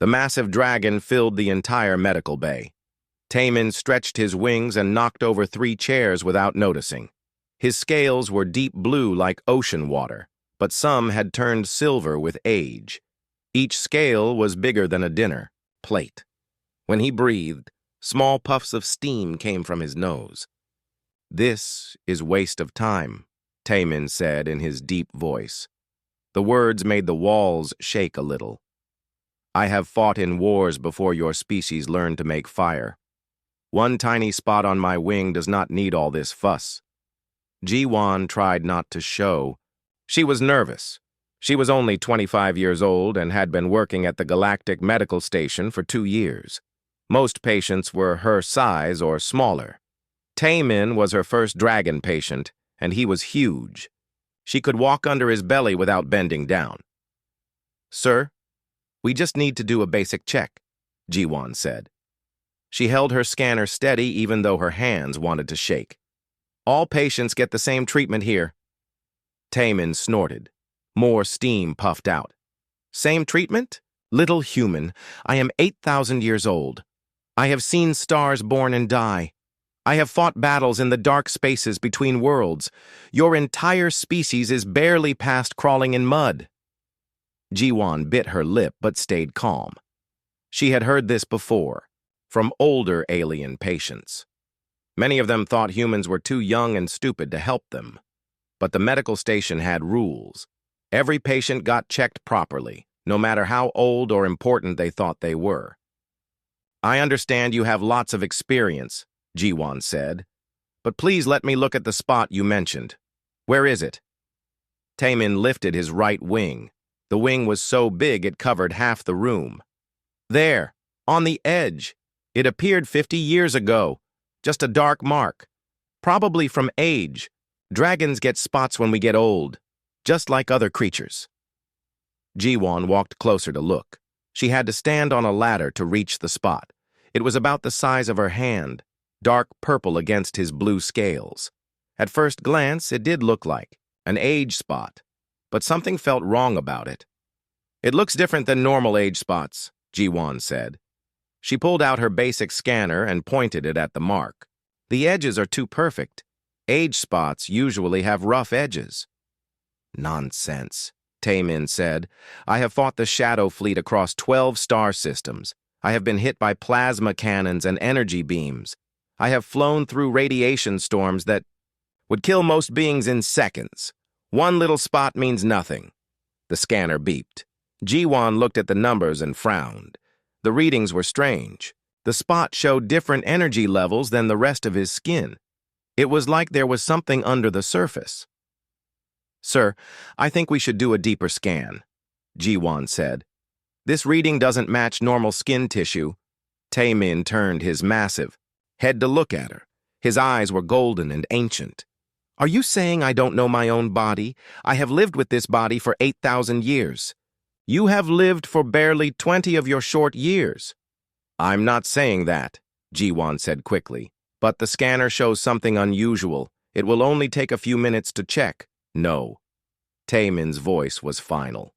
The massive dragon filled the entire medical bay. Taemin stretched his wings and knocked over 3 chairs without noticing. His scales were deep blue like ocean water, but some had turned silver with age. Each scale was bigger than a dinner plate. When he breathed, small puffs of steam came from his nose. "This is waste of time," Taemin said in his deep voice. The words made the walls shake a little. "I have fought in wars before your species learned to make fire. One tiny spot on my wing does not need all this fuss." Ji-won tried not to show. She was nervous. She was only 25 years old and had been working at the Galactic Medical Station for 2 years. Most patients were her size or smaller. Taemin was her first dragon patient, and he was huge. She could walk under his belly without bending down. "Sir, we just need to do a basic check," Ji-won said. She held her scanner steady even though her hands wanted to shake. "All patients get the same treatment here." Taemin snorted. More steam puffed out. "Same treatment? Little human, I am 8,000 years old. I have seen stars born and die. I have fought battles in the dark spaces between worlds. Your entire species is barely past crawling in mud." Ji-won bit her lip but stayed calm. She had heard this before, from older alien patients. Many of them thought humans were too young and stupid to help them. But the medical station had rules. Every patient got checked properly, no matter how old or important they thought they were. "I understand you have lots of experience," Ji-won said, "but please let me look at the spot you mentioned. Where is it?" Taemin lifted his right wing. The wing was so big it covered half the room. "There, on the edge. It appeared 50 years ago. Just a dark mark. Probably from age. Dragons get spots when we get old, just like other creatures." Ji-won walked closer to look. She had to stand on a ladder to reach the spot. It was about the size of her hand, dark purple against his blue scales. At first glance, it did look like an age spot, but something felt wrong about it. "It looks different than normal age spots," Ji-won said. She pulled out her basic scanner and pointed it at the mark. "The edges are too perfect. Age spots usually have rough edges." "Nonsense," Taemin said. "I have fought the Shadow Fleet across 12 star systems. I have been hit by plasma cannons and energy beams. I have flown through radiation storms that would kill most beings in seconds. One little spot means nothing." The scanner beeped. Ji-won looked at the numbers and frowned. The readings were strange. The spot showed different energy levels than the rest of his skin. It was like there was something under the surface. "Sir, I think we should do a deeper scan," Ji-won said. "This reading doesn't match normal skin tissue." Taemin turned his massive head to look at her. His eyes were golden and ancient. "Are you saying I don't know my own body? I have lived with this body for 8,000 years. You have lived for barely 20 of your short years." "I'm not saying that," Ji-won said quickly. "But the scanner shows something unusual. It will only take a few minutes to check." "No." Taemin's voice was final.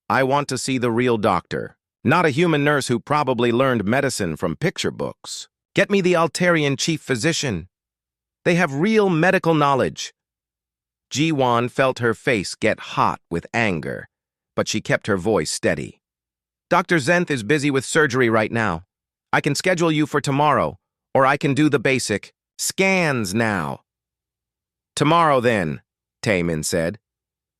"I want to see the real doctor, not a human nurse who probably learned medicine from picture books. Get me the Altarian chief physician. They have real medical knowledge." Ji-won felt her face get hot with anger, but she kept her voice steady. "Dr. Zenth is busy with surgery right now. I can schedule you for tomorrow, or I can do the basic scans now." "Tomorrow, then," Taemin said.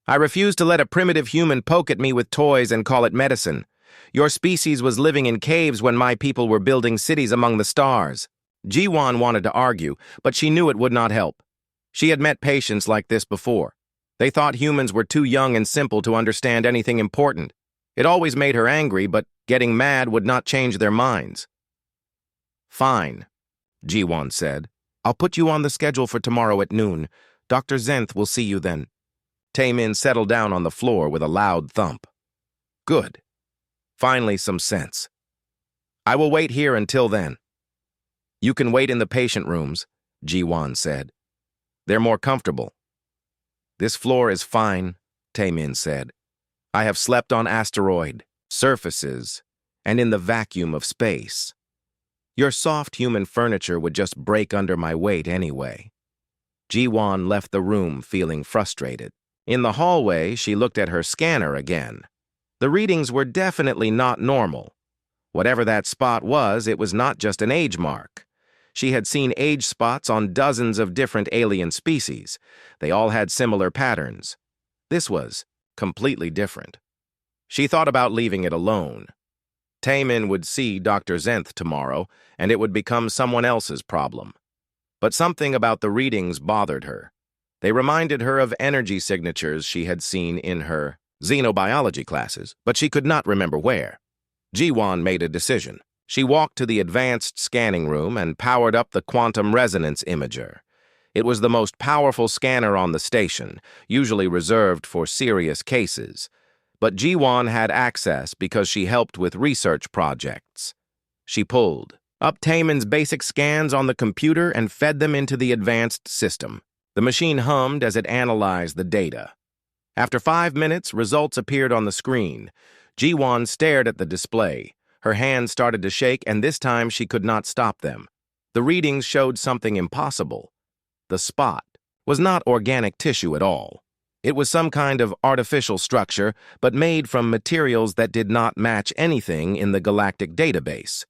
"I refuse to let a primitive human poke at me with toys and call it medicine. Your species was living in caves when my people were building cities among the stars." Ji-won wanted to argue, but she knew it would not help. She had met patients like this before. They thought humans were too young and simple to understand anything important. It always made her angry, but getting mad would not change their minds. "Fine," Ji-won said. "I'll put you on the schedule for tomorrow at noon. Dr. Zenth will see you then." Taemin settled down on the floor with a loud thump. "Good. Finally some sense. I will wait here until then." "You can wait in the patient rooms," Ji-won said. "They're more comfortable." "This floor is fine," Taemin said. "I have slept on asteroid surfaces. and in the vacuum of space. Your soft human furniture would just break under my weight anyway. Ji-won left the room feeling frustrated. In the hallway, she looked at her scanner again. The readings were definitely not normal. Whatever that spot was, it was not just an age mark. She had seen age spots on dozens of different alien species. They all had similar patterns. This was completely different. She thought about leaving it alone. Taemin would see Dr. Zenth tomorrow, and it would become someone else's problem. But something about the readings bothered her. They reminded her of energy signatures she had seen in her xenobiology classes, but she could not remember where. Ji-won made a decision. She walked to the advanced scanning room and powered up the quantum resonance imager. It was the most powerful scanner on the station, usually reserved for serious cases. But Ji-won had access because she helped with research projects. She pulled up Taemin's basic scans on the computer and fed them into the advanced system. The machine hummed as it analyzed the data. After 5 minutes, results appeared on the screen. Ji-won stared at the display. Her hands started to shake, and this time she could not stop them. The readings showed something impossible. The spot was not organic tissue at all. It was some kind of artificial structure, but made from materials that did not match anything in the galactic database.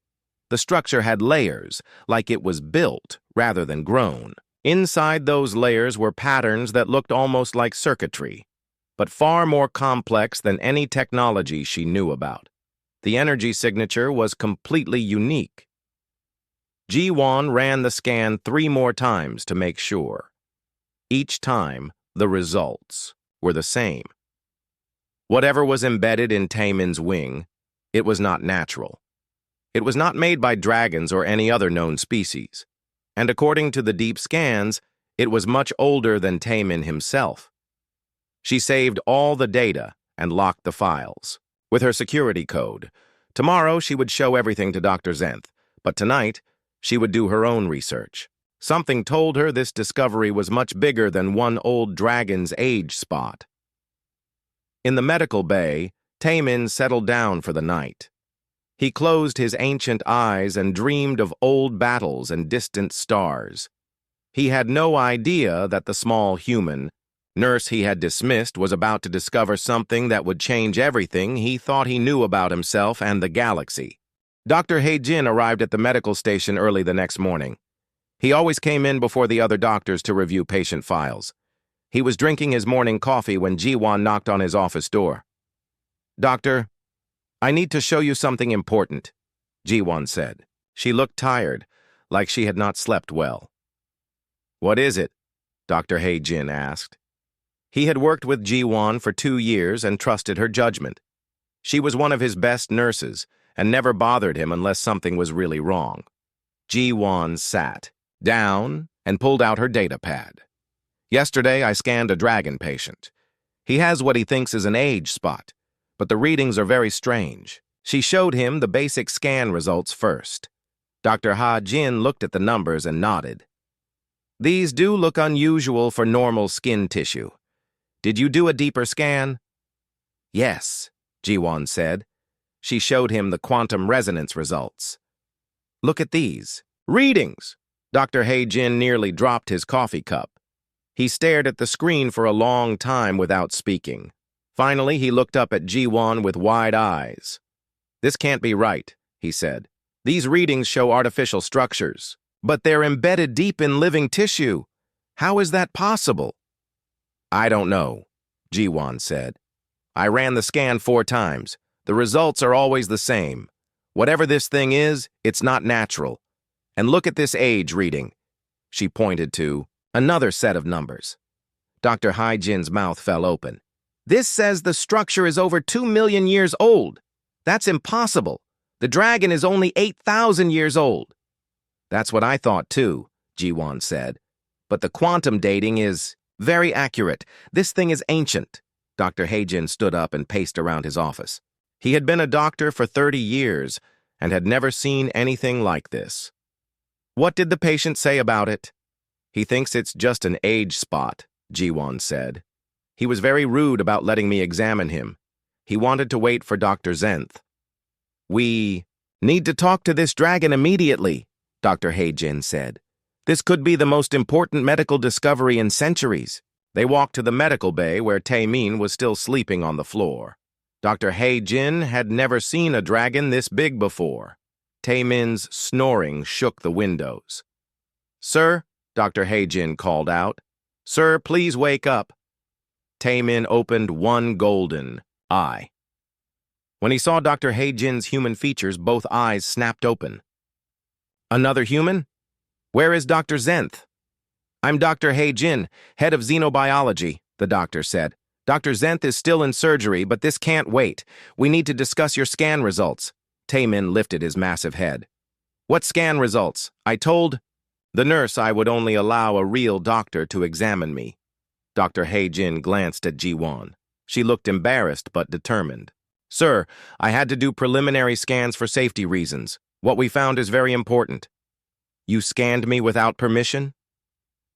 The structure had layers, like it was built rather than grown. Inside those layers were patterns that looked almost like circuitry, but far more complex than any technology she knew about. The energy signature was completely unique. Ji-won ran the scan 3 more times to make sure. Each time, the results were the same. Whatever was embedded in Taemin's wing, it was not natural. It was not made by dragons or any other known species, and according to the deep scans, it was much older than Taemin himself. She saved all the data and locked the files with her security code. Tomorrow, she would show everything to Dr. Zenth, but tonight, she would do her own research. Something told her this discovery was much bigger than one old dragon's age spot. In the medical bay, Taemin settled down for the night. He closed his ancient eyes and dreamed of old battles and distant stars. He had no idea that the small human nurse he had dismissed was about to discover something that would change everything he thought he knew about himself and the galaxy. Dr. Hae-jin arrived at the medical station early the next morning. He always came in before the other doctors to review patient files. He was drinking his morning coffee when Ji-won knocked on his office door. "Doctor, I need to show you something important," Ji-won said. She looked tired, like she had not slept well. "What is it?" Dr. Hae-jin asked. He had worked with Ji-won for 2 years and trusted her judgment. She was one of his best nurses and never bothered him unless something was really wrong. Ji-won sat down and pulled out her data pad. "Yesterday, I scanned a dragon patient. He has what he thinks is an age spot, but the readings are very strange." She showed him the basic scan results first. Dr. Ha-jin looked at the numbers and nodded. "These do look unusual for normal skin tissue. Did you do a deeper scan?" "Yes," Ji-won said. She showed him the quantum resonance results. "Look at these readings." Dr. Hae-jin nearly dropped his coffee cup. He stared at the screen for a long time without speaking. Finally, he looked up at Ji-won with wide eyes. "This can't be right," he said. "These readings show artificial structures, but they're embedded deep in living tissue. How is that possible?" "I don't know," Ji-won said. "I ran the scan 4 times. The results are always the same. Whatever this thing is, it's not natural. And look at this age reading." She pointed to another set of numbers. Dr. Hae-jin's mouth fell open. "This says the structure is over 2 million years old. That's impossible. The dragon is only 8,000 years old." "That's what I thought too," Ji-won said. "But the quantum dating is very accurate. This thing is ancient." Dr. Hae-jin stood up and paced around his office. He had been a doctor for 30 years and had never seen anything like this. "What did the patient say about it?" "He thinks it's just an age spot," Ji-won said. "He was very rude about letting me examine him. He wanted to wait for Dr. Zenth." We need to talk to this dragon immediately, Dr. Heijin said. This could be the most important medical discovery in centuries. They walked to the medical bay where Taemin was still sleeping on the floor. Dr. Heijin had never seen a dragon this big before. Taemin's snoring shook the windows. "Sir," Dr. Heijin called out. "Sir, please wake up." Taemin opened one golden eye. When he saw Dr. Heijin's human features, both eyes snapped open. "Another human? Where is Dr. Zenth?" "I'm Dr. Heijin, head of xenobiology," the doctor said. "Dr. Zenth is still in surgery, but this can't wait. We need to discuss your scan results." Taemin lifted his massive head. "What scan results? I told the nurse I would only allow a real doctor to examine me." Dr. Heijin glanced at Ji-won. She looked embarrassed but determined. "Sir, I had to do preliminary scans for safety reasons. What we found is very important." "You scanned me without permission?"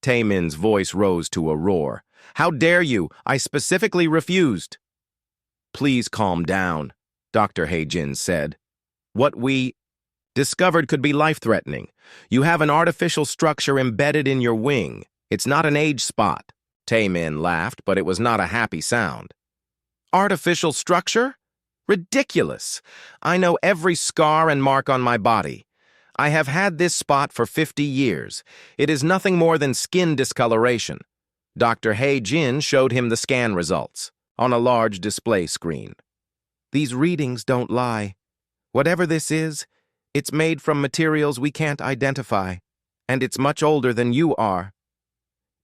Taemin's voice rose to a roar. "How dare you? I specifically refused." "Please calm down," Dr. Heijin said. "What we discovered could be life-threatening. You have an artificial structure embedded in your wing. It's not an age spot." Taemin laughed, but it was not a happy sound. "Artificial structure? Ridiculous! I know every scar and mark on my body. I have had this spot for 50 years. It is nothing more than skin discoloration." Dr. Heijin showed him the scan results on a large display screen. "These readings don't lie. Whatever this is, it's made from materials we can't identify, and it's much older than you are."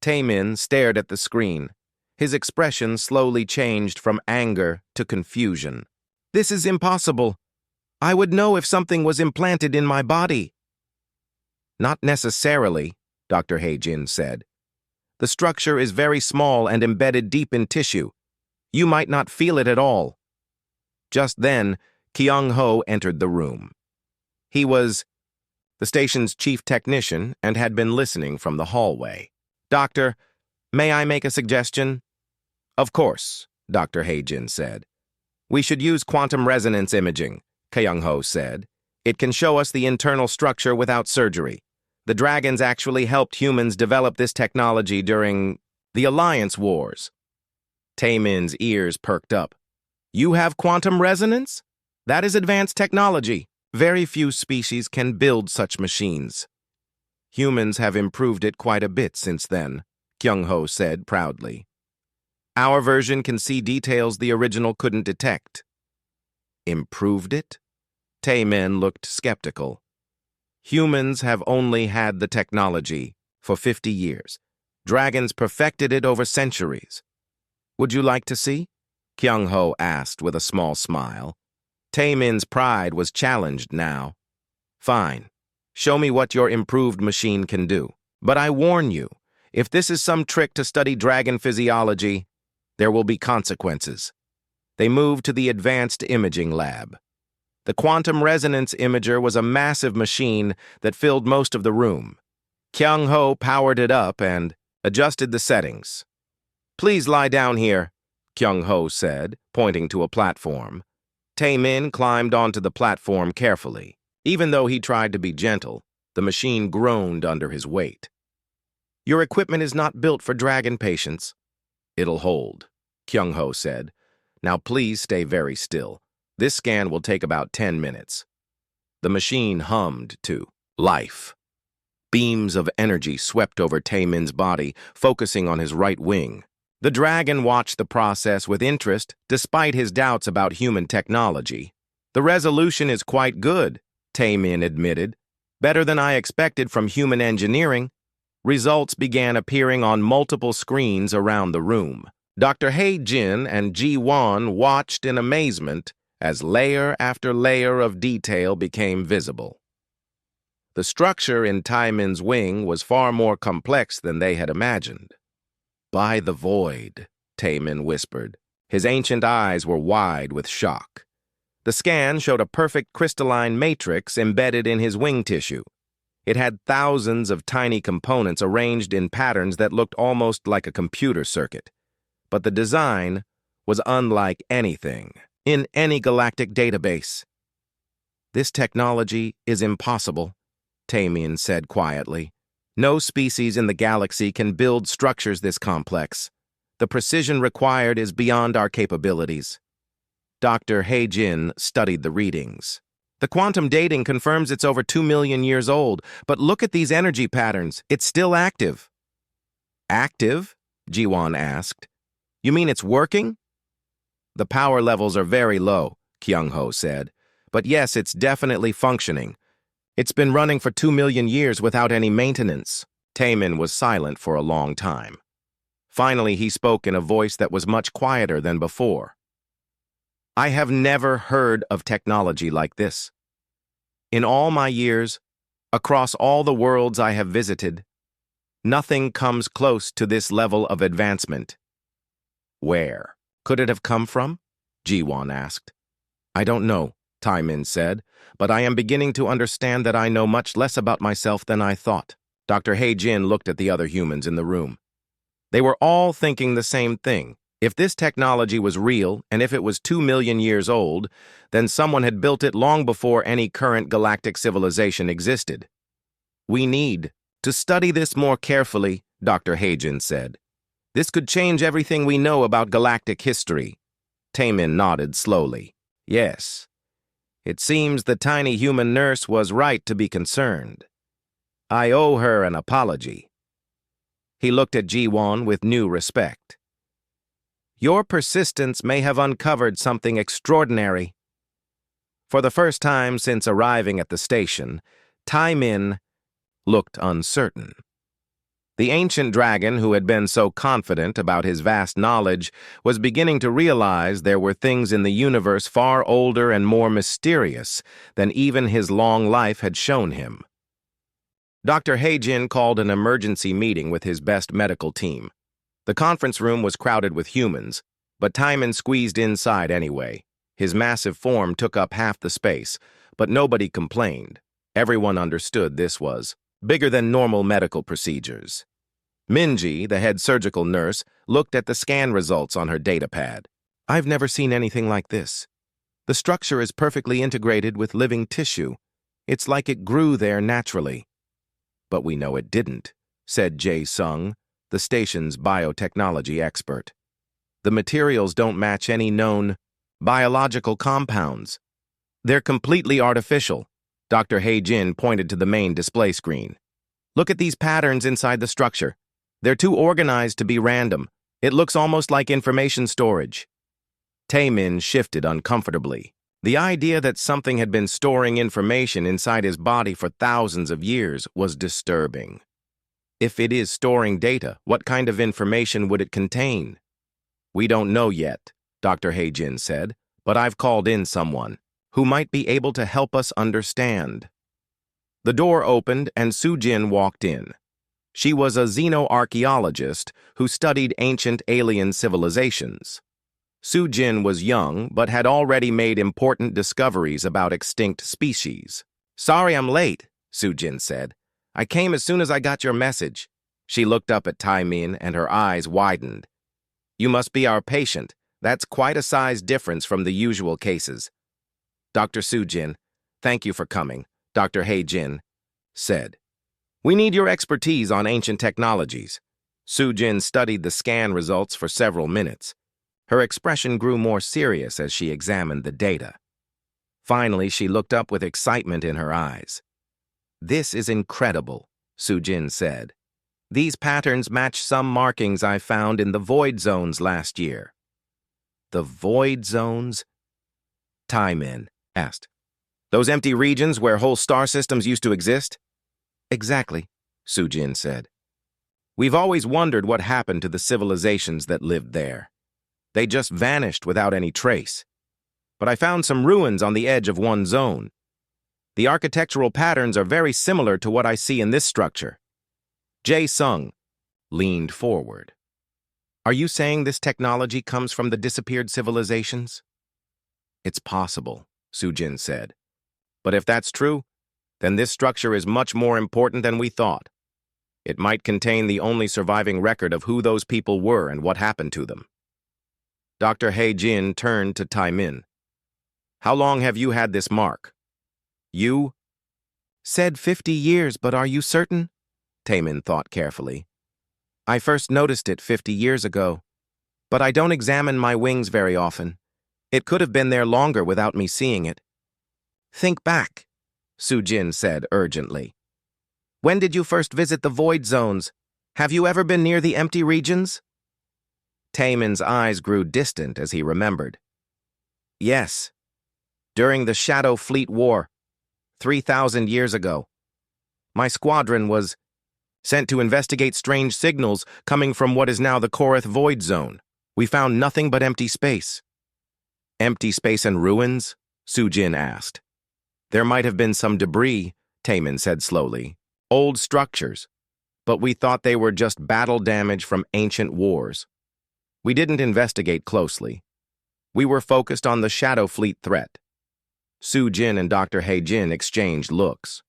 Taemin stared at the screen. His expression slowly changed from anger to confusion. "This is impossible. I would know if something was implanted in my body." "Not necessarily," Dr. Heijin said. "The structure is very small and embedded deep in tissue. You might not feel it at all." Just then, Kyung-ho entered the room. He was the station's chief technician and had been listening from the hallway. "Doctor, may I make a suggestion?" "Of course," Dr. Heijin said. "We should use quantum resonance imaging," Kyung-ho said. "It can show us the internal structure without surgery. The dragons actually helped humans develop this technology during the Alliance Wars." Taemin's ears perked up. "You have quantum resonance? That is advanced technology. Very few species can build such machines." "Humans have improved it quite a bit since then," Kyung-ho said proudly. "Our version can see details the original couldn't detect." "Improved it?" Taemin looked skeptical. "Humans have only had the technology for 50 years. Dragons perfected it over centuries." "Would you like to see?" Kyung-ho asked with a small smile. Taemin's pride was challenged now. "Fine. Show me what your improved machine can do. But I warn you, if this is some trick to study dragon physiology, there will be consequences." They moved to the advanced imaging lab. The quantum resonance imager was a massive machine that filled most of the room. Kyung-ho powered it up and adjusted the settings. "Please lie down here," Kyung-ho said, pointing to a platform. Taemin climbed onto the platform carefully. Even though he tried to be gentle, the machine groaned under his weight. "Your equipment is not built for dragon patients." "It'll hold," Kyung-ho said. "Now please stay very still. This scan will take about 10 minutes. The machine hummed to life. Beams of energy swept over Taemin's body, focusing on his right wing. The dragon watched the process with interest, despite his doubts about human technology. "The resolution is quite good," Taemin admitted. "Better than I expected from human engineering." Results began appearing on multiple screens around the room. Dr. Heijin and Ji-won watched in amazement as layer after layer of detail became visible. The structure in Taemin's wing was far more complex than they had imagined. "By the void," Taemin whispered. His ancient eyes were wide with shock. The scan showed a perfect crystalline matrix embedded in his wing tissue. It had thousands of tiny components arranged in patterns that looked almost like a computer circuit. But the design was unlike anything in any galactic database. This technology is impossible, Tamian said quietly. No species in the galaxy can build structures this complex. The precision required is beyond our capabilities. Dr. He-Jin studied the readings. The quantum dating confirms it's over 2 million years old, but look at these energy patterns. It's still active. Active? Jiwon asked. You mean it's working? The power levels are very low, Kyung-ho said. But yes, it's definitely functioning. It's been running for 2 million years without any maintenance. Taemin was silent for a long time. Finally, he spoke in a voice that was much quieter than before. I have never heard of technology like this. In all my years, across all the worlds I have visited, nothing comes close to this level of advancement. Where could it have come from? Jiwon asked. I don't know, Taemin said, but I am beginning to understand that I know much less about myself than I thought. Dr. He-Jin looked at the other humans in the room. They were all thinking the same thing. If this technology was real, and if it was 2 million years old, then someone had built it long before any current galactic civilization existed. We need to study this more carefully, Dr. He-Jin said. This could change everything we know about galactic history. Taemin nodded slowly. Yes. It seems the tiny human nurse was right to be concerned. I owe her an apology. He looked at Jiwon with new respect. Your persistence may have uncovered something extraordinary. For the first time since arriving at the station, Taemin looked uncertain. The ancient dragon, who had been so confident about his vast knowledge, was beginning to realize there were things in the universe far older and more mysterious than even his long life had shown him. Dr. He-Jin called an emergency meeting with his best medical team. The conference room was crowded with humans, but Taemin squeezed inside anyway. His massive form took up half the space, but nobody complained. Everyone understood this was bigger than normal medical procedures. Minji, the head surgical nurse, looked at the scan results on her datapad. I've never seen anything like this. The structure is perfectly integrated with living tissue. It's like it grew there naturally. But we know it didn't, said Jae-sung, the station's biotechnology expert. The materials don't match any known biological compounds. They're completely artificial. Dr. He-Jin pointed to the main display screen. Look at these patterns inside the structure. They're too organized to be random. It looks almost like information storage. Taemin shifted uncomfortably. The idea that something had been storing information inside his body for thousands of years was disturbing. If it is storing data, what kind of information would it contain? We don't know yet, Dr. He-Jin said, but I've called in someone who might be able to help us understand. The door opened and Soo-jin walked in. She was a xenoarchaeologist who studied ancient alien civilizations. Soo-jin was young, but had already made important discoveries about extinct species. Sorry I'm late, Soo-jin said. I came as soon as I got your message. She looked up at Taemin and her eyes widened. You must be our patient. That's quite a size difference from the usual cases. Dr. Soo-jin, thank you for coming, Dr. He-Jin said. We need your expertise on ancient technologies. Soo-jin studied the scan results for several minutes. Her expression grew more serious as she examined the data. Finally, she looked up with excitement in her eyes. This is incredible, Soo-jin said. These patterns match some markings I found in the void zones last year. The void zones? Taemin asked. Those empty regions where whole star systems used to exist? Exactly, Soo-jin said. We've always wondered what happened to the civilizations that lived there. They just vanished without any trace. But I found some ruins on the edge of one zone. The architectural patterns are very similar to what I see in this structure. Jae-sung leaned forward. Are you saying this technology comes from the disappeared civilizations? It's possible, Soo-jin said. But if that's true, then this structure is much more important than we thought. It might contain the only surviving record of who those people were and what happened to them. Dr. He-Jin turned to Taemin. How long have you had this mark? You said 50 years, but are you certain? Taemin thought carefully. I first noticed it 50 years ago, but I don't examine my wings very often. It could have been there longer without me seeing it. Think back, Sujin said urgently. When did you first visit the void zones? Have you ever been near the empty regions? Taemin's eyes grew distant as he remembered. Yes, during the Shadow Fleet War, 3,000 years ago. My squadron was sent to investigate strange signals coming from what is now the Korath Void Zone. We found nothing but empty space. Empty space and ruins? Sujin asked. There might have been some debris, Taemin said slowly. Old structures. But we thought they were just battle damage from ancient wars. We didn't investigate closely. We were focused on the Shadow Fleet threat. Sujin and Dr. He-jin exchanged looks.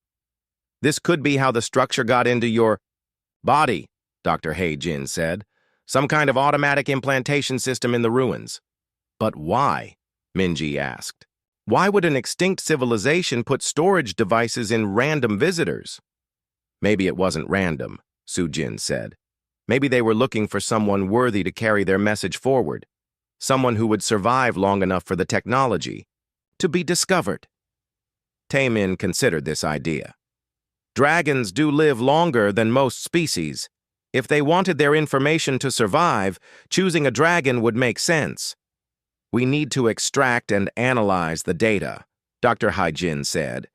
This could be how the structure got into your body, Dr. He-jin said. Some kind of automatic implantation system in the ruins. But why? Minji asked. Why would an extinct civilization put storage devices in random visitors? Maybe it wasn't random, Sujin said. Maybe they were looking for someone worthy to carry their message forward. Someone who would survive long enough for the technology to be discovered. Taemin considered this idea. Dragons do live longer than most species. If they wanted their information to survive, choosing a dragon would make sense. We need to extract and analyze the data, Dr. He-jin said.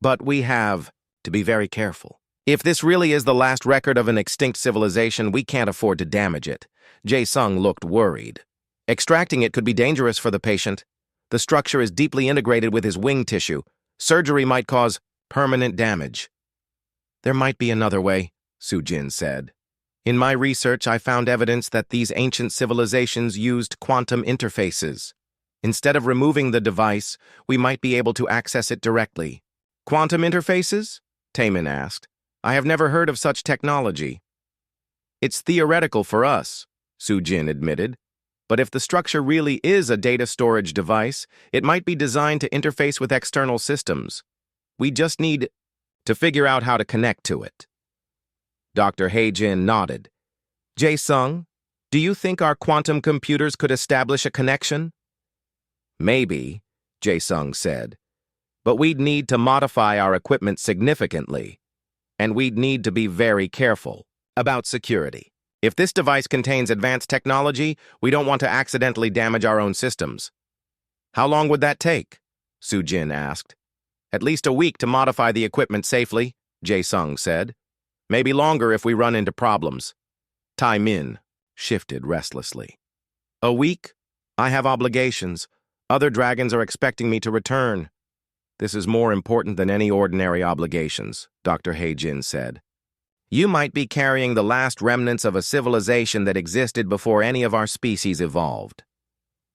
But we have to be very careful. If this really is the last record of an extinct civilization, we can't afford to damage it. Jae-sung looked worried. Extracting it could be dangerous for the patient. The structure is deeply integrated with his wing tissue. Surgery might cause permanent damage. There might be another way, Sujin said. In my research, I found evidence that these ancient civilizations used quantum interfaces. Instead of removing the device, we might be able to access it directly. Quantum interfaces? Taemin asked. I have never heard of such technology. It's theoretical for us, Sujin admitted. But if the structure really is a data storage device, it might be designed to interface with external systems. We just need to figure out how to connect to it. Dr. He-jin nodded. Jae-sung, do you think our quantum computers could establish a connection? Maybe, Jae-sung said. But we'd need to modify our equipment significantly. And we'd need to be very careful about security. If this device contains advanced technology, we don't want to accidentally damage our own systems. How long would that take? Sujin asked. At least a week to modify the equipment safely, Jae-sung said. Maybe longer if we run into problems. Taemin shifted restlessly. A week? I have obligations. Other dragons are expecting me to return. This is more important than any ordinary obligations, Dr. He-jin said. You might be carrying the last remnants of a civilization that existed before any of our species evolved.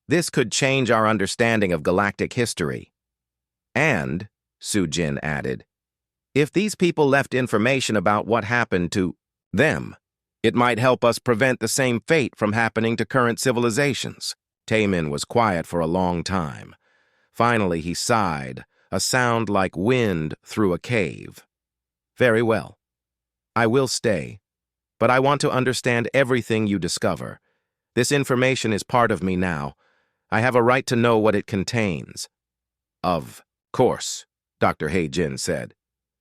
This could change our understanding of galactic history. And, Sujin added, if these people left information about what happened to them, it might help us prevent the same fate from happening to current civilizations. Taemin was quiet for a long time. Finally, he sighed, a sound like wind through a cave. Very well. I will stay, but I want to understand everything you discover. This information is part of me now. I have a right to know what it contains. Of course, Dr. He-jin said.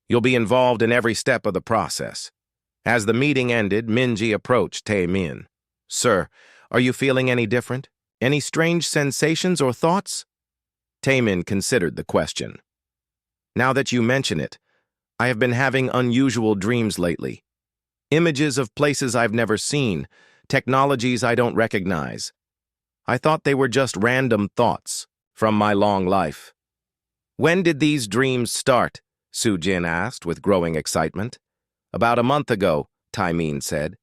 You'll be involved in every step of the process. As the meeting ended, Minji approached Taemin. Sir, are you feeling any different? Any strange sensations or thoughts? Taemin considered the question. Now that you mention it, I have been having unusual dreams lately. Images of places I've never seen, technologies I don't recognize. I thought they were just random thoughts from my long life. When did these dreams start? Sujin asked with growing excitement. About a month ago, Taemin said.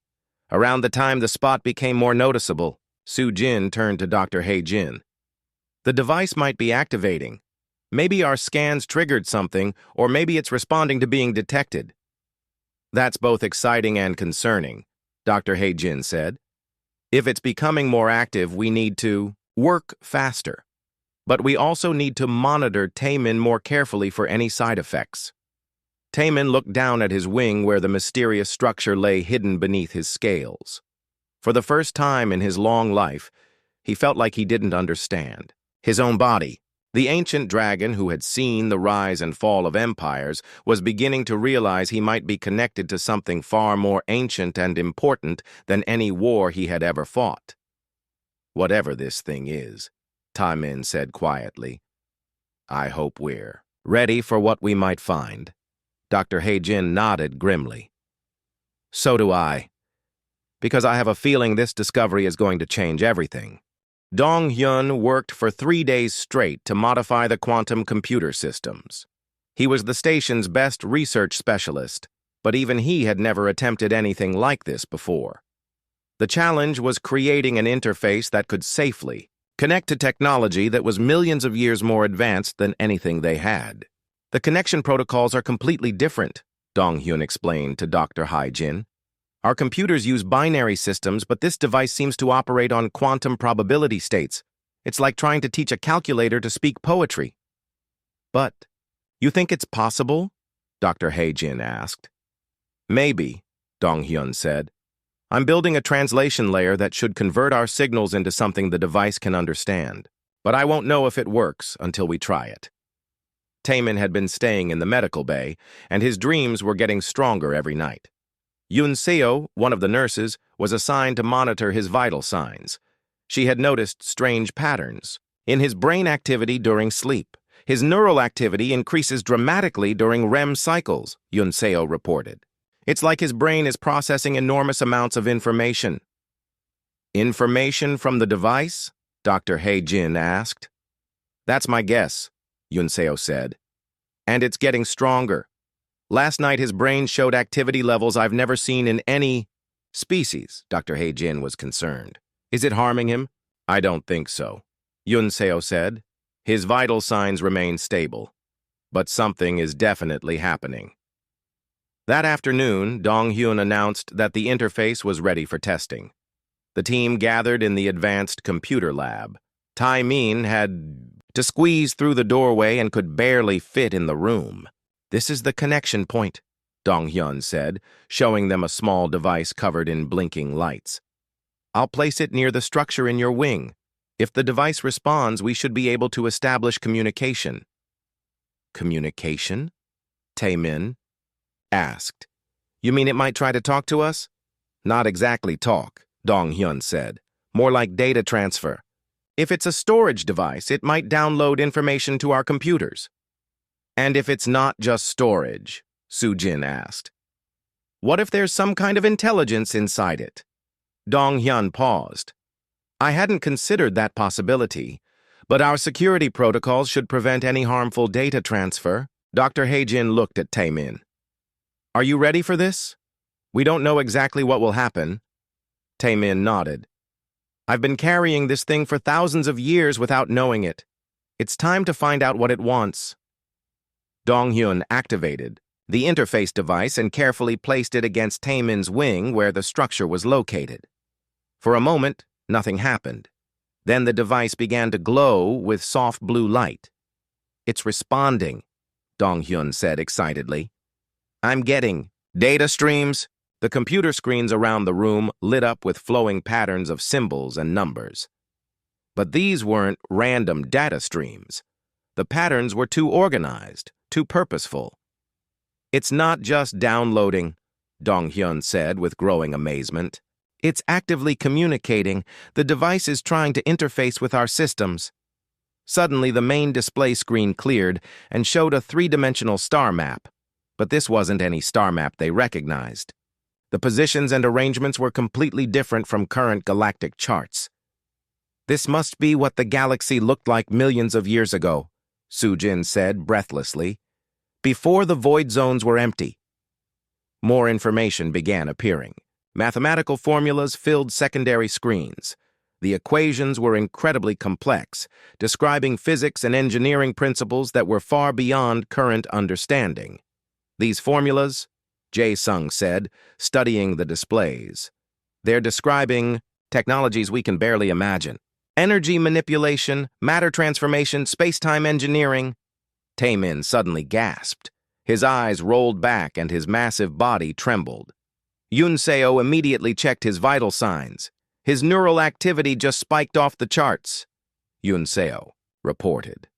Around the time the spot became more noticeable, Sujin turned to Dr. He-jin. The device might be activating. Maybe our scans triggered something, or maybe it's responding to being detected. That's both exciting and concerning, Dr. He-jin said. If it's becoming more active, we need to work faster. But we also need to monitor Taemin more carefully for any side effects. Taemin looked down at his wing where the mysterious structure lay hidden beneath his scales. For the first time in his long life, he felt like he didn't understand his own body. The ancient dragon who had seen the rise and fall of empires was beginning to realize he might be connected to something far more ancient and important than any war he had ever fought. "Whatever this thing is," Taemin said quietly, "I hope we're ready for what we might find." Dr. Heijin nodded grimly. "So do I, because I have a feeling this discovery is going to change everything." Dong-hyun worked for 3 days straight to modify the quantum computer systems. He was the station's best research specialist, but even he had never attempted anything like this before. The challenge was creating an interface that could safely connect to technology that was millions of years more advanced than anything they had. "The connection protocols are completely different," Dong-hyun explained to Dr. Haijin. "Our computers use binary systems, but this device seems to operate on quantum probability states. It's like trying to teach a calculator to speak poetry." "But you think it's possible?" Dr. Haijin asked. "Maybe," Dong-hyun said. "I'm building a translation layer that should convert our signals into something the device can understand. But I won't know if it works until we try it." Taemin had been staying in the medical bay, and his dreams were getting stronger every night. Yoon Seo, one of the nurses, was assigned to monitor his vital signs. She had noticed strange patterns in his brain activity during sleep. "His neural activity increases dramatically during REM cycles," Yoon Seo reported. "It's like his brain is processing enormous amounts of information." "Information from the device?" Dr. Hae-jin asked. "That's my guess," Yoon Seo said. "And it's getting stronger. Last night his brain showed activity levels I've never seen in any species." Dr. Hae-jin was concerned. "Is it harming him?" "I don't think so," Yoon Seo said. "His vital signs remain stable. But something is definitely happening." That afternoon, Dong-hyun announced that the interface was ready for testing. The team gathered in the advanced computer lab. Taemin had to squeeze through the doorway and could barely fit in the room. "This is the connection point," Dong-hyun said, showing them a small device covered in blinking lights. "I'll place it near the structure in your wing. If the device responds, we should be able to establish communication." "Communication?" Taemin asked. "You mean it might try to talk to us?" "Not exactly talk," Dong-hyun said. "More like data transfer. If it's a storage device, it might download information to our computers." "And if it's not just storage?" Soo-jin asked. "What if there's some kind of intelligence inside it?" Dong-hyun paused. "I hadn't considered that possibility, but our security protocols should prevent any harmful data transfer." Dr. Hae-jin looked at Taemin. "Are you ready for this? We don't know exactly what will happen." Taemin nodded. "I've been carrying this thing for thousands of years without knowing it. It's time to find out what it wants." Dong-hyun activated the interface device and carefully placed it against Taemin's wing where the structure was located. For a moment, nothing happened. Then the device began to glow with soft blue light. "It's responding," Dong-hyun said excitedly. "I'm getting data streams." The computer screens around the room lit up with flowing patterns of symbols and numbers. But these weren't random data streams. The patterns were too organized, too purposeful. "It's not just downloading," Dong-hyun said with growing amazement. "It's actively communicating. The device is trying to interface with our systems." Suddenly, the main display screen cleared and showed a three-dimensional star map. But this wasn't any star map they recognized. The positions and arrangements were completely different from current galactic charts. "This must be what the galaxy looked like millions of years ago," Soo-jin said breathlessly, "before the void zones were empty." More information began appearing. Mathematical formulas filled secondary screens. The equations were incredibly complex, describing physics and engineering principles that were far beyond current understanding. "These formulas," Jae-sung said, studying the displays, "they're describing technologies we can barely imagine. Energy manipulation, matter transformation, space-time engineering. Taemin suddenly gasped. His eyes rolled back and his massive body trembled. Yunseo immediately checked his vital signs. His neural activity just spiked off the charts. Yunseo reported.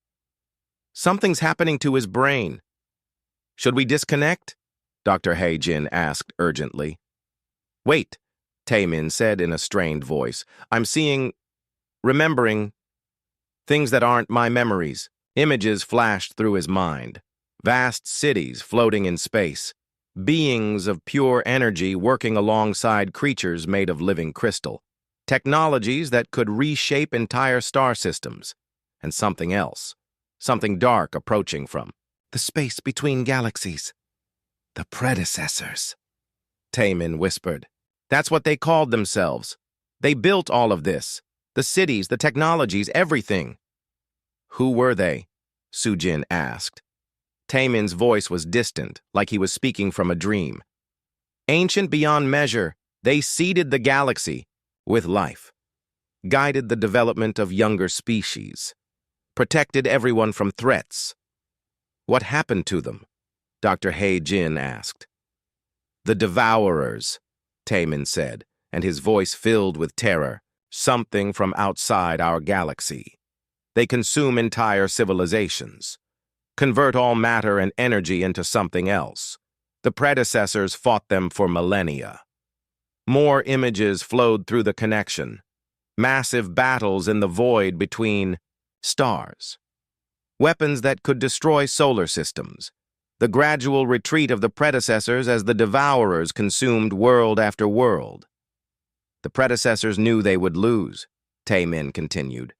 Something's happening to his brain. Should we disconnect? Dr. Heijin asked urgently. Wait, Taemin said in a strained voice. I'm remembering, things that aren't my memories. Images flashed through his mind. Vast cities floating in space. Beings of pure energy working alongside creatures made of living crystal. Technologies that could reshape entire star systems. And something else. Something dark approaching from the space between galaxies. The predecessors, Taemin whispered. That's what they called themselves. They built all of this. The cities, the technologies, everything. Who were they? Sujin asked. Taemin's voice was distant, like he was speaking from a dream. Ancient beyond measure, they seeded the galaxy with life, guided the development of younger species, protected everyone from threats. What happened to them? Dr. Heijin asked. The Devourers, Taemin said, and his voice filled with terror. Something from outside our galaxy. They consume entire civilizations, convert all matter and energy into something else. The predecessors fought them for millennia. More images flowed through the connection. Massive battles in the void between stars. Weapons that could destroy solar systems. The gradual retreat of the predecessors as the Devourers consumed world after world. The predecessors knew they would lose, Taemin continued.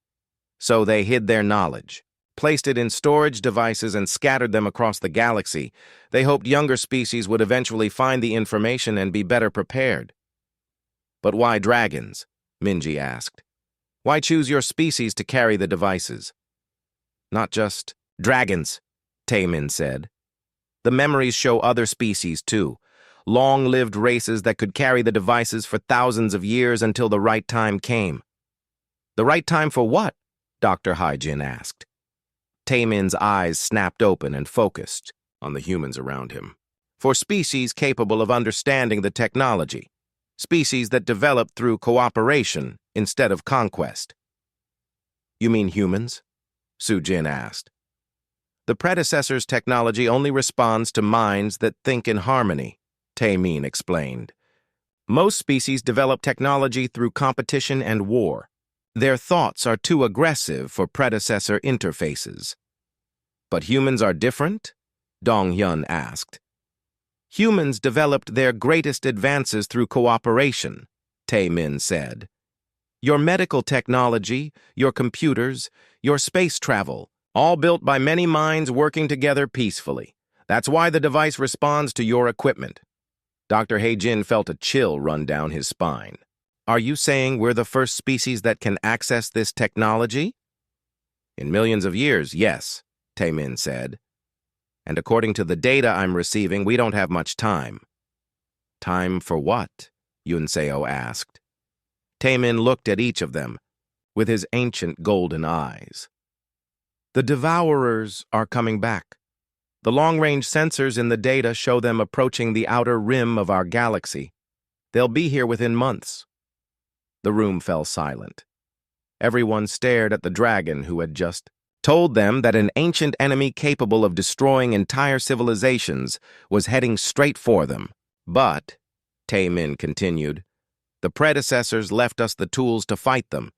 So they hid their knowledge, placed it in storage devices and scattered them across the galaxy. They hoped younger species would eventually find the information and be better prepared. But why dragons? Minji asked. Why choose your species to carry the devices? Not just dragons, Taemin said. The memories show other species too. Long-lived races that could carry the devices for thousands of years until the right time came. The right time for what? Dr. Heijin asked. Taemin's eyes snapped open and focused on the humans around him. For species capable of understanding the technology. Species that developed through cooperation instead of conquest. You mean humans? Sujin asked. The predecessor's technology only responds to minds that think in harmony, Taemin explained. Most species develop technology through competition and war. Their thoughts are too aggressive for predecessor interfaces. But humans are different? Dong-hyun asked. Humans developed their greatest advances through cooperation, Taemin said. Your medical technology, your computers, your space travel, all built by many minds working together peacefully. That's why the device responds to your equipment. Dr. Heijin felt a chill run down his spine. Are you saying we're the first species that can access this technology? In millions of years, yes, Taemin said. And according to the data I'm receiving, we don't have much time. Time for what? Yunseo asked. Taemin looked at each of them with his ancient golden eyes. The Devourers are coming back. The long-range sensors in the data show them approaching the outer rim of our galaxy. They'll be here within months. The room fell silent. Everyone stared at the dragon who had just told them that an ancient enemy capable of destroying entire civilizations was heading straight for them. But, Taemin continued, the predecessors left us the tools to fight them.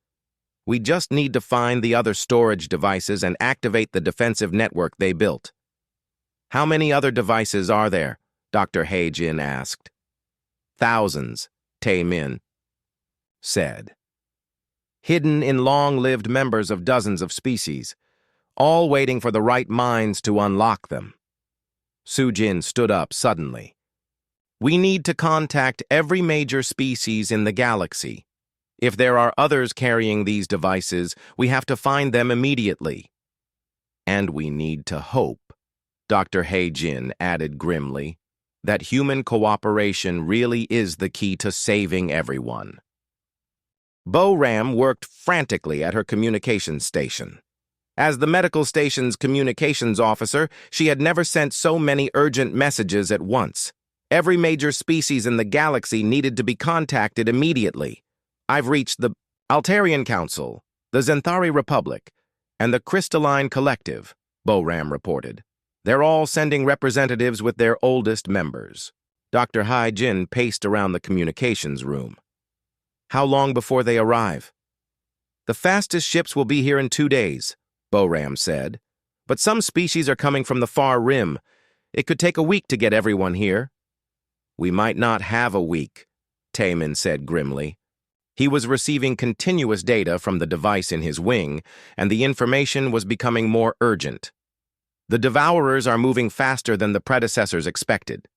We just need to find the other storage devices and activate the defensive network they built. How many other devices are there? Dr. Heijin asked. Thousands, Taemin said. Hidden in long-lived members of dozens of species, all waiting for the right minds to unlock them. Sujin stood up suddenly. We need to contact every major species in the galaxy. If there are others carrying these devices, we have to find them immediately. And we need to hope, Dr. Heijin added grimly, that human cooperation really is the key to saving everyone. Ram worked frantically at her communications station. As the medical station's communications officer, she had never sent so many urgent messages at once. Every major species in the galaxy needed to be contacted immediately. I've reached the Altarian Council, the Zenthari Republic, and the Crystalline Collective, Ram reported. They're all sending representatives with their oldest members. Dr. Hai Jin paced around the communications room. How long before they arrive? The fastest ships will be here in 2 days, Ram said. But some species are coming from the far rim. It could take a week to get everyone here. We might not have a week, Taemin said grimly. He was receiving continuous data from the device in his wing, and the information was becoming more urgent. The Devourers are moving faster than the predecessors expected.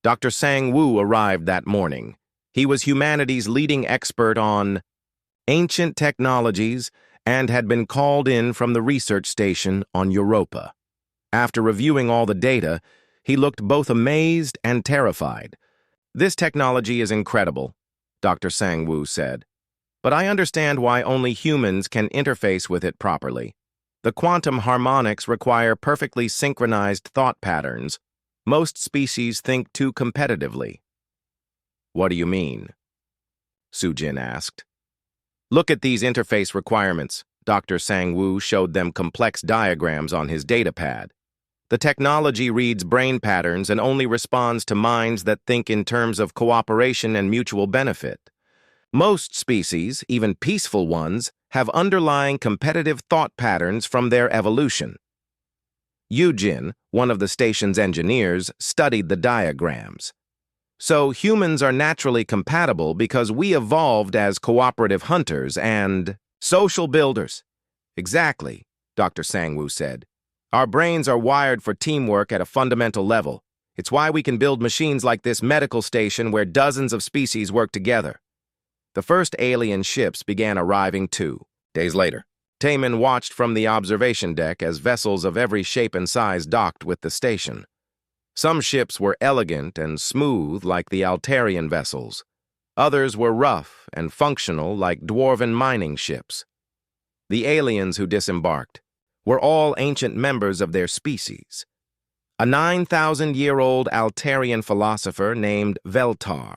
Dr. Sang Woo arrived that morning. He was humanity's leading expert on ancient technologies and had been called in from the research station on Europa. After reviewing all the data, he looked both amazed and terrified. This technology is incredible, Dr. Sang Woo said. But I understand why only humans can interface with it properly. The quantum harmonics require perfectly synchronized thought patterns. Most species think too competitively. What do you mean? Sujin asked. Look at these interface requirements. Dr. Sang Woo showed them complex diagrams on his datapad. The technology reads brain patterns and only responds to minds that think in terms of cooperation and mutual benefit. Most species, even peaceful ones, have underlying competitive thought patterns from their evolution. Yujin, one of the station's engineers, studied the diagrams. So humans are naturally compatible because we evolved as cooperative hunters and social builders. Exactly, Dr. Sang-woo said. Our brains are wired for teamwork at a fundamental level. It's why we can build machines like this medical station where dozens of species work together. The first alien ships began arriving 2 days later. Taemin watched from the observation deck as vessels of every shape and size docked with the station. Some ships were elegant and smooth like the Altarian vessels. Others were rough and functional like dwarven mining ships. The aliens who disembarked were all ancient members of their species. A 9,000-year-old Altarian philosopher named Veltar,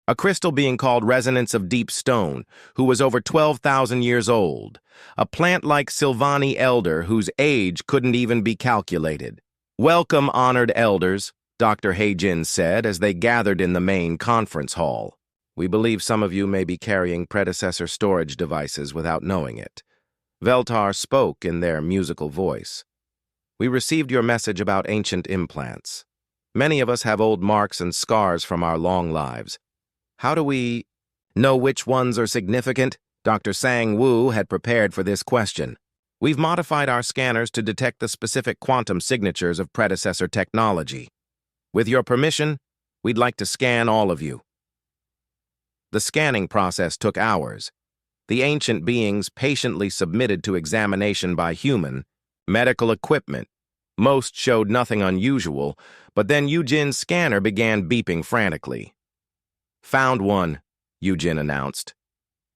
a crystal being called Resonance of Deep Stone, who was over 12,000 years old, a plant-like Sylvani elder whose age couldn't even be calculated. Welcome, honored elders, Dr. Haejin said as they gathered in the main conference hall. We believe some of you may be carrying predecessor storage devices without knowing it. Veltar spoke in their musical voice. We received your message about ancient implants. Many of us have old marks and scars from our long lives. How do we know which ones are significant? Dr. Sang-woo had prepared for this question. We've modified our scanners to detect the specific quantum signatures of predecessor technology. With your permission, we'd like to scan all of you. The scanning process took hours. The ancient beings patiently submitted to examination by human, medical equipment. Most showed nothing unusual, but then Yujin's scanner began beeping frantically. Found one, Yujin announced.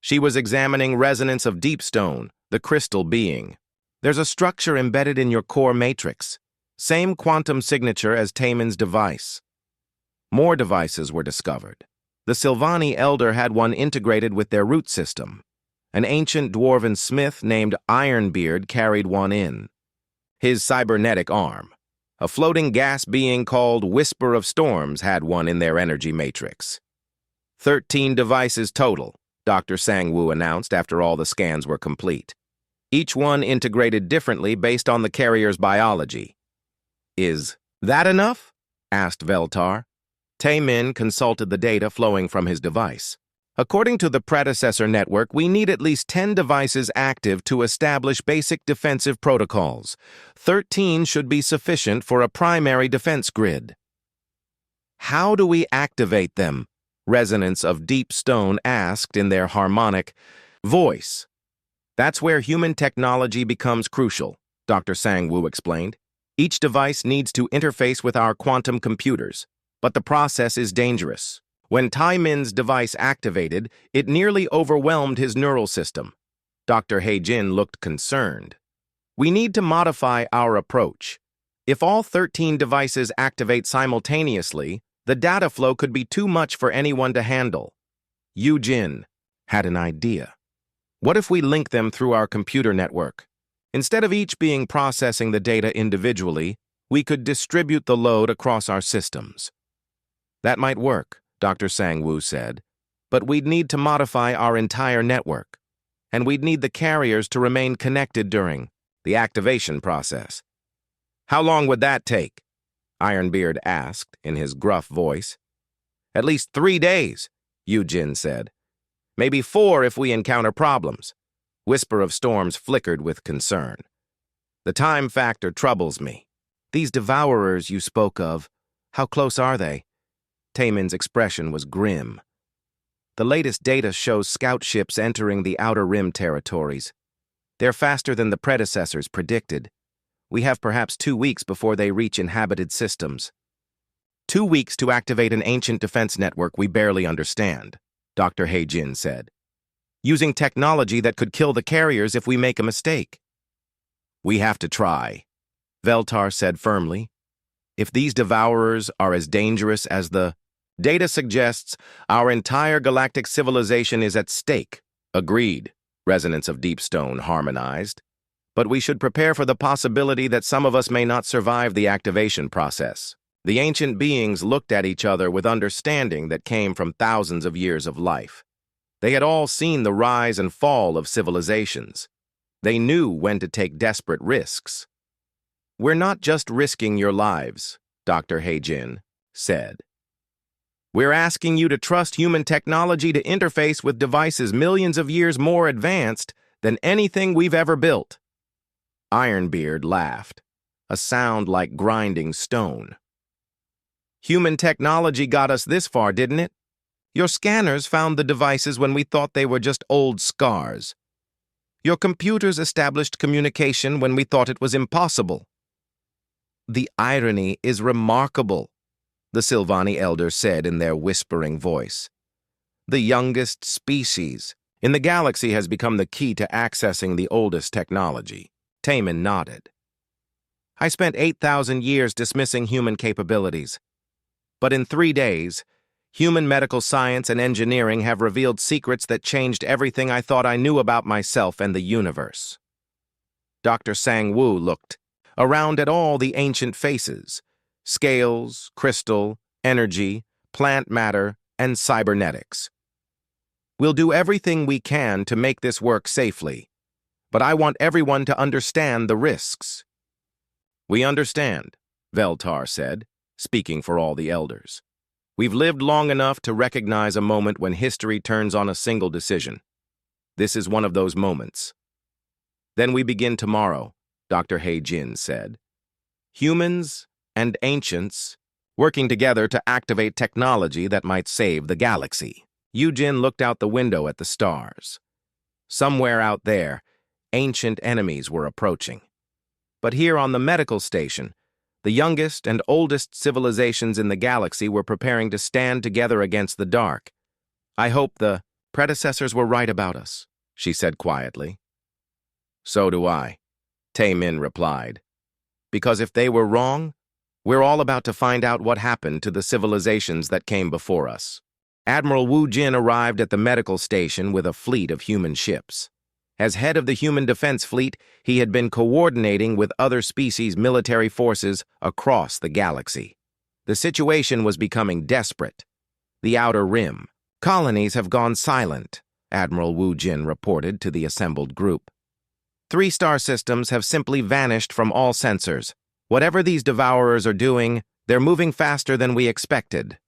She was examining Resonance of Deep Stone, the crystal being. There's a structure embedded in your core matrix. Same quantum signature as Taemin's device. More devices were discovered. The Sylvani Elder had one integrated with their root system. An ancient dwarven smith named Ironbeard carried one in. His cybernetic arm. A floating gas being called Whisper of Storms had one in their energy matrix. 13 devices total, Dr. Sang-woo announced after all the scans were complete. Each one integrated differently based on the carrier's biology. Is that enough? Asked Veltar. Taemin consulted the data flowing from his device. According to the predecessor network, we need at least 10 devices active to establish basic defensive protocols. 13 should be sufficient for a primary defense grid. How do we activate them? Resonance of Deep Stone asked in their harmonic voice. That's where human technology becomes crucial, Dr. Sang-woo explained. Each device needs to interface with our quantum computers, but the process is dangerous. When Taimin's device activated, it nearly overwhelmed his neural system. Dr. Heijin looked concerned. We need to modify our approach. If all 13 devices activate simultaneously, the data flow could be too much for anyone to handle. Yu Jin had an idea. What if we link them through our computer network? Instead of each being processing the data individually, we could distribute the load across our systems. That might work, Dr. Sang-Woo said, but we'd need to modify our entire network, and we'd need the carriers to remain connected during the activation process. How long would that take? Ironbeard asked in his gruff voice. At least 3 days, Yu Jin said. Maybe 4 if we encounter problems. Whisper of Storms flickered with concern. The time factor troubles me. These devourers you spoke of, how close are they? Taimin's expression was grim. The latest data shows scout ships entering the Outer Rim territories. They're faster than the predecessors predicted. We have perhaps 2 weeks before they reach inhabited systems. 2 weeks to activate an ancient defense network we barely understand, Dr. Heijin said. Using technology that could kill the carriers if we make a mistake. We have to try, Veltar said firmly. If these devourers are as dangerous as the data suggests, our entire galactic civilization is at stake. Agreed, Resonance of Deepstone harmonized. But we should prepare for the possibility that some of us may not survive the activation process. The ancient beings looked at each other with understanding that came from thousands of years of life. They had all seen the rise and fall of civilizations. They knew when to take desperate risks. We're not just risking your lives, Dr. Heijin said. We're asking you to trust human technology to interface with devices millions of years more advanced than anything we've ever built. Ironbeard laughed, a sound like grinding stone. Human technology got us this far, didn't it? Your scanners found the devices when we thought they were just old scars. Your computers established communication when we thought it was impossible. The irony is remarkable, the Silvani elders said in their whispering voice. The youngest species in the galaxy has become the key to accessing the oldest technology. Taimin nodded. I spent 8,000 years dismissing human capabilities. But in 3 days, human medical science and engineering have revealed secrets that changed everything I thought I knew about myself and the universe. Dr. Sang-Woo looked around at all the ancient faces, scales, crystal, energy, plant matter, and cybernetics. We'll do everything we can to make this work safely, but I want everyone to understand the risks. We understand, Veltar said, speaking for all the elders. We've lived long enough to recognize a moment when history turns on a single decision. This is one of those moments. Then we begin tomorrow, Dr. Heijin said. Humans and ancients working together to activate technology that might save the galaxy. Yu Jin looked out the window at the stars. Somewhere out there, ancient enemies were approaching. But here on the medical station, the youngest and oldest civilizations in the galaxy were preparing to stand together against the dark. I hope the predecessors were right about us, she said quietly. So do I, Taimin replied. Because if they were wrong, we're all about to find out what happened to the civilizations that came before us. Admiral Wu Jin arrived at the medical station with a fleet of human ships. As head of the Human Defense Fleet, he had been coordinating with other species' military forces across the galaxy. The situation was becoming desperate. The Outer Rim. Colonies have gone silent, Admiral Wu Jin reported to the assembled group. 3 star systems have simply vanished from all sensors. Whatever these devourers are doing, they're moving faster than we expected.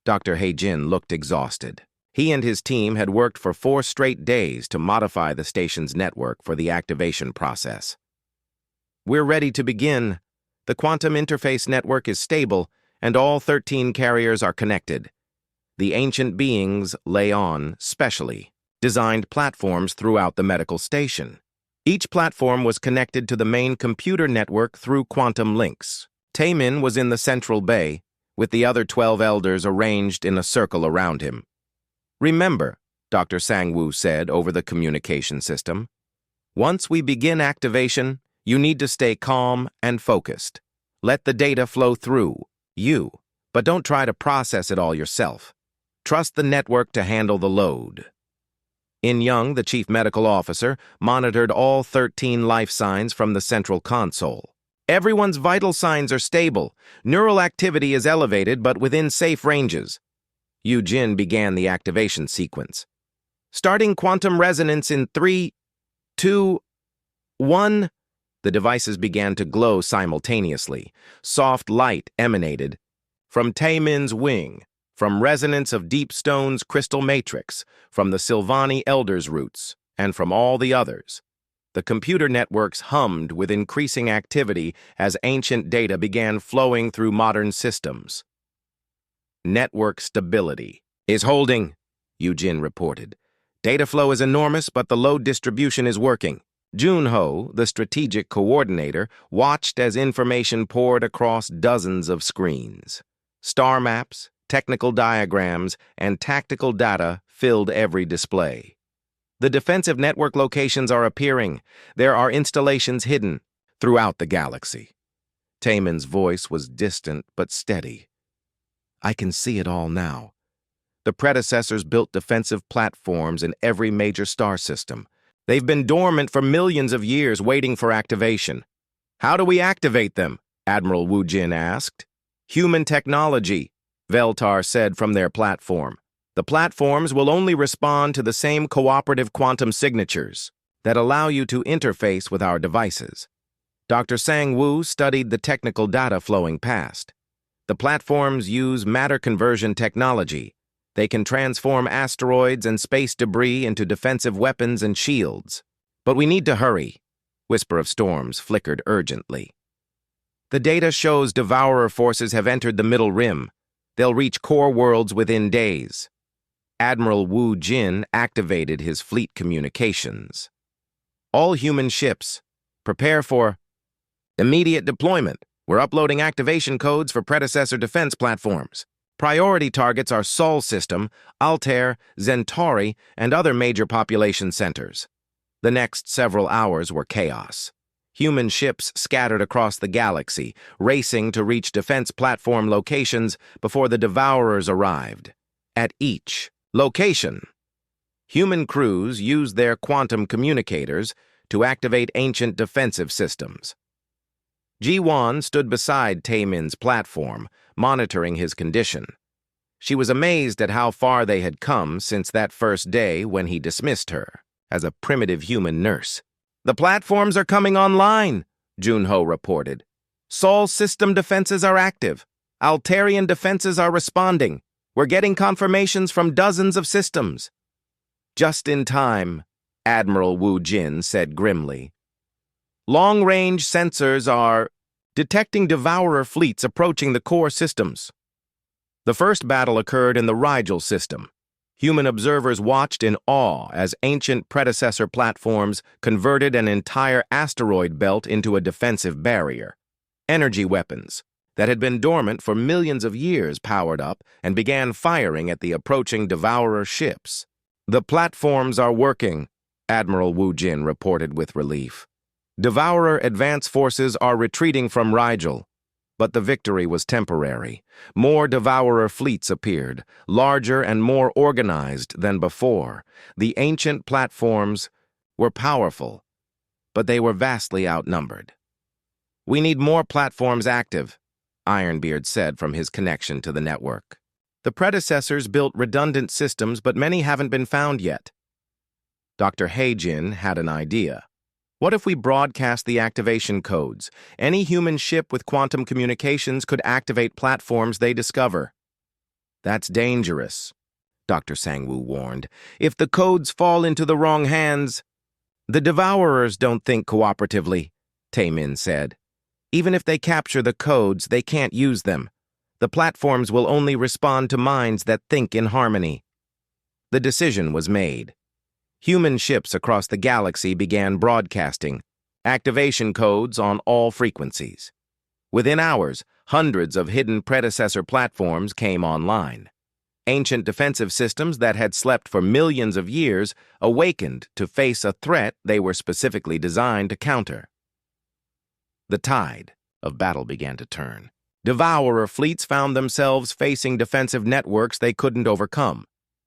Dr. Heijin looked exhausted. He and his team had worked for 4 straight days to modify the station's network for the activation process. We're ready to begin. The quantum interface network is stable, and all 13 carriers are connected. The ancient beings, Leon, specially, designed platforms throughout the medical station. Each platform was connected to the main computer network through quantum links. Taimin was in the central bay, with the other 12 elders arranged in a circle around him. "Remember," Dr. Sangwoo said over the communication system, "once we begin activation, you need to stay calm and focused. Let the data flow through you, but don't try to process it all yourself. Trust the network to handle the load." In Young, the chief medical officer, monitored all 13 life signs from the central console. "Everyone's vital signs are stable. Neural activity is elevated, but within safe ranges." Yu Jin began the activation sequence. "Starting quantum resonance in 3, 2, 1. The devices began to glow simultaneously. Soft light emanated from Taemin's wing, from resonance of Deep Stone's crystal matrix, from the Silvani Elder's roots, and from all the others. The computer networks hummed with increasing activity as ancient data began flowing through modern systems. "Network stability is holding," Yu Jin reported. "Data flow is enormous, but the load distribution is working." Junho, the strategic coordinator, watched as information poured across dozens of screens. Star maps, technical diagrams, and tactical data filled every display. "The defensive network locations are appearing. There are installations hidden throughout the galaxy." Taemin's voice was distant but steady. "I can see it all now. The predecessors built defensive platforms in every major star system. They've been dormant for millions of years waiting for activation." "How do we activate them?" Admiral Wu Jin asked. "Human technology," Veltar said from their platform. "The platforms will only respond to the same cooperative quantum signatures that allow you to interface with our devices." Dr. Sang-woo studied the technical data flowing past. "The platforms use matter conversion technology. They can transform asteroids and space debris into defensive weapons and shields. But we need to hurry." Whisper of Storms flickered urgently. "The data shows Devourer forces have entered the Middle Rim. They'll reach core worlds within days." Admiral Wu Jin activated his fleet communications. "All human ships, prepare for immediate deployment. We're uploading activation codes for predecessor defense platforms. Priority targets are Sol System, Altair, Centauri, and other major population centers." The next several hours were chaos. Human ships scattered across the galaxy, racing to reach defense platform locations before the Devourers arrived. At each location, human crews used their quantum communicators to activate ancient defensive systems. Ji-won stood beside Taemin's platform, monitoring his condition. She was amazed at how far they had come since that first day when he dismissed her as a primitive human nurse. "The platforms are coming online," Junho reported. "Sol system defenses are active. Altarian defenses are responding. We're getting confirmations from dozens of systems." "Just in time," Admiral Wu Jin said grimly. "Long-range sensors are detecting Devourer fleets approaching the core systems." The first battle occurred in the Rigel system. Human observers watched in awe as ancient predecessor platforms converted an entire asteroid belt into a defensive barrier. Energy weapons that had been dormant for millions of years powered up and began firing at the approaching Devourer ships. "The platforms are working," Admiral Wu Jin reported with relief. "Devourer advance forces are retreating from Rigel." But the victory was temporary. More Devourer fleets appeared, larger and more organized than before. The ancient platforms were powerful, but they were vastly outnumbered. "We need more platforms active," Ironbeard said from his connection to the network. "The predecessors built redundant systems, but many haven't been found yet." Dr. Heijin had an idea. "What if we broadcast the activation codes? Any human ship with quantum communications could activate platforms they discover." "That's dangerous," Dr. Sangwoo warned. "If the codes fall into the wrong hands—" "The Devourers don't think cooperatively," Taemin said. "Even if they capture the codes, they can't use them. The platforms will only respond to minds that think in harmony." The decision was made. Human ships across the galaxy began broadcasting activation codes on all frequencies. Within hours, Hundreds of hidden predecessor platforms came online. Ancient defensive systems that had slept for millions of years awakened to face a threat they were specifically designed to counter. The tide of battle began to turn. Devourer fleets found themselves facing defensive networks they couldn't overcome.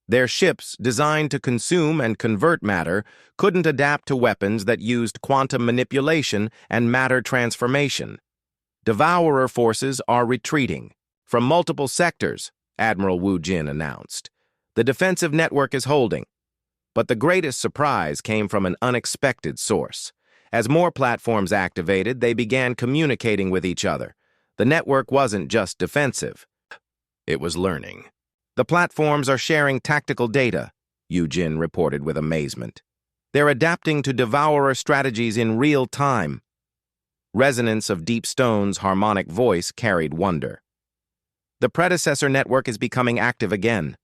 Their ships, designed to consume and convert matter, couldn't adapt to weapons that used quantum manipulation and matter transformation. Devourer forces are retreating from multiple sectors, Admiral Wu Jin announced. The defensive network is holding. But the greatest surprise came from an unexpected source. As more platforms activated, they began communicating with each other. The network wasn't just defensive. It was learning. The platforms are sharing tactical data, Wu Jin reported with amazement. They're adapting to Devourer strategies in real time. Resonance of Deep Stone's harmonic voice carried wonder. The predecessor network is becoming active again.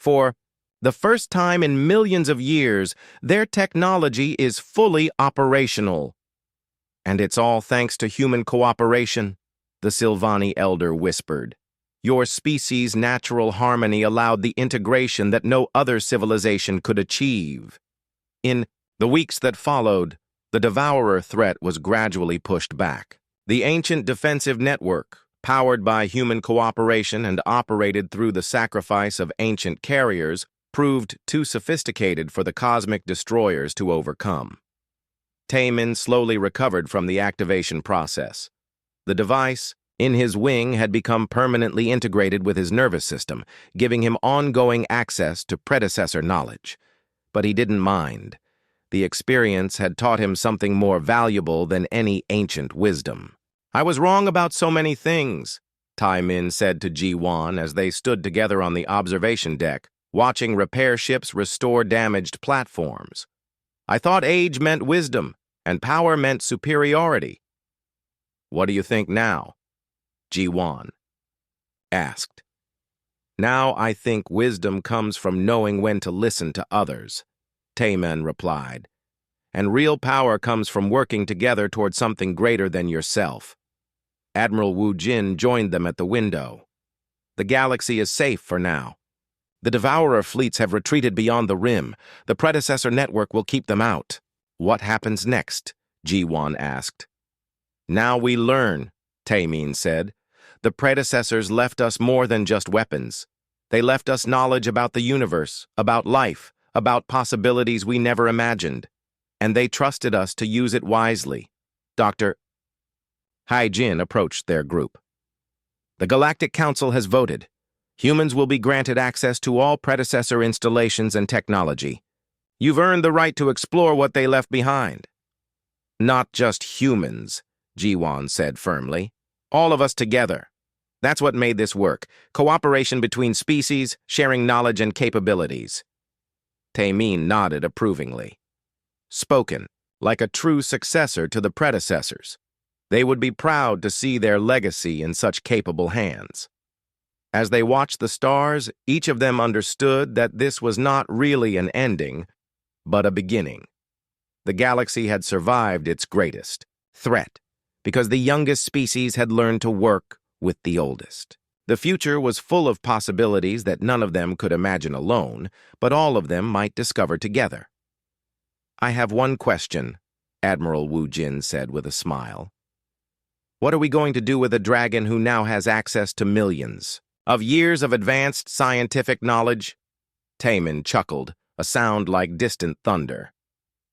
For the first time in millions of years, their technology is fully operational. And it's all thanks to human cooperation, the Silvani elder whispered. Your species' natural harmony allowed the integration that no other civilization could achieve. In the weeks that followed, the Devourer threat was gradually pushed back. The ancient defensive network, powered by human cooperation and operated through the sacrifice of ancient carriers, proved too sophisticated for the cosmic destroyers to overcome. Taemin slowly recovered from the activation process. The device, in his wing, had become permanently integrated with his nervous system, giving him ongoing access to predecessor knowledge. But he didn't mind. The experience had taught him something more valuable than any ancient wisdom. I was wrong about so many things, Taemin said to Ji-Wan as they stood together on the observation deck, watching repair ships restore damaged platforms. I thought age meant wisdom, and power meant superiority. What do you think now? Ji-Wan asked. Now I think wisdom comes from knowing when to listen to others, Taemin replied. And real power comes from working together toward something greater than yourself. Admiral Wu Jin joined them at the window. The galaxy is safe for now. The Devourer fleets have retreated beyond the rim. The predecessor network will keep them out. What happens next? Ji-Wan asked. Now we learn, Taemin said. The predecessors left us more than just weapons. They left us knowledge about the universe, about life, about possibilities we never imagined. And they trusted us to use it wisely. Dr. Hai Jin approached their group. The Galactic Council has voted. Humans will be granted access to all predecessor installations and technology. You've earned the right to explore what they left behind. Not just humans, Ji-Wan said firmly. All of us together. That's what made this work. Cooperation between species, sharing knowledge and capabilities. Taemin nodded approvingly. Spoken, like a true successor to the predecessors. They would be proud to see their legacy in such capable hands. As they watched the stars, each of them understood that this was not really an ending, but a beginning. The galaxy had survived its greatest threat, because the youngest species had learned to work with the oldest. The future was full of possibilities that none of them could imagine alone, but all of them might discover together. I have one question, Admiral Wu Jin said with a smile. What are we going to do with a dragon who now has access to millions of years of advanced scientific knowledge? Taemin chuckled, a sound like distant thunder.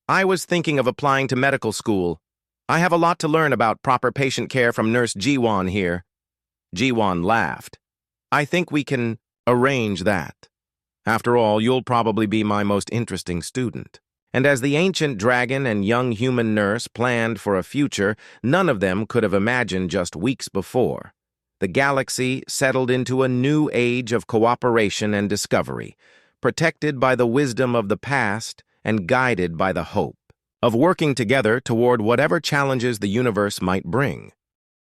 I was thinking of applying to medical school. I have a lot to learn about proper patient care from Nurse Ji-Wan here. Ji-Wan laughed. I think we can arrange that. After all, you'll probably be my most interesting student. And as the ancient dragon and young human nurse planned for a future none of them could have imagined just weeks before, the galaxy settled into a new age of cooperation and discovery, protected by the wisdom of the past and guided by the hope of working together toward whatever challenges the universe might bring.